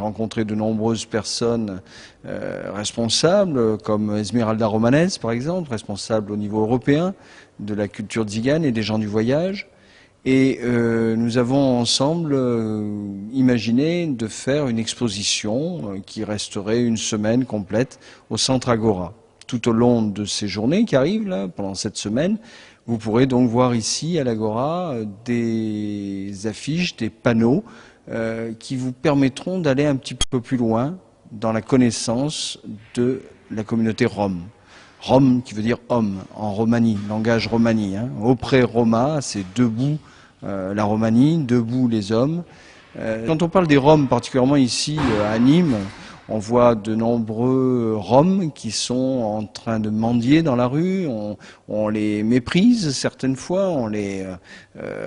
rencontré de nombreuses personnes responsables, comme Esmeralda Romanes, par exemple, responsable au niveau européen de la culture tzigane et des gens du voyage. Et nous avons ensemble imaginé de faire une exposition qui resterait une semaine complète au Centre Agora. Tout au long de ces journées qui arrivent, là, pendant cette semaine, vous pourrez donc voir ici à l'Agora des affiches, des panneaux qui vous permettront d'aller un petit peu plus loin dans la connaissance de la communauté rom. Rom qui veut dire homme en Romanie, langage romani. Opre Roma, c'est debout la Romanie, debout les hommes. Quand on parle des Roms, particulièrement ici à Nîmes, on voit de nombreux Roms qui sont en train de mendier dans la rue, on les méprise certaines fois, on les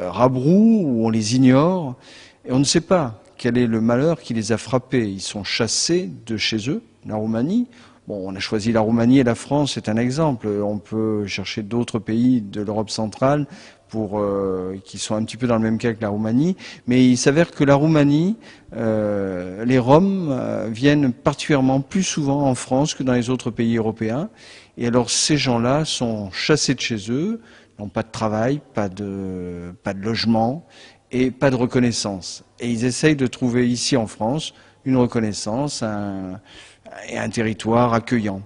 rabroue ou on les ignore, et on ne sait pas quel est le malheur qui les a frappés. Ils sont chassés de chez eux, la Roumanie. Bon, on a choisi la Roumanie et la France, c'est un exemple. On peut chercher d'autres pays de l'Europe centrale qui sont un petit peu dans le même cas que la Roumanie. Mais il s'avère que la Roumanie, les Roms viennent particulièrement plus souvent en France que dans les autres pays européens. Et alors ces gens-là sont chassés de chez eux, n'ont pas de travail, pas de logement et pas de reconnaissance. Et ils essayent de trouver ici en France une reconnaissance et un territoire accueillant.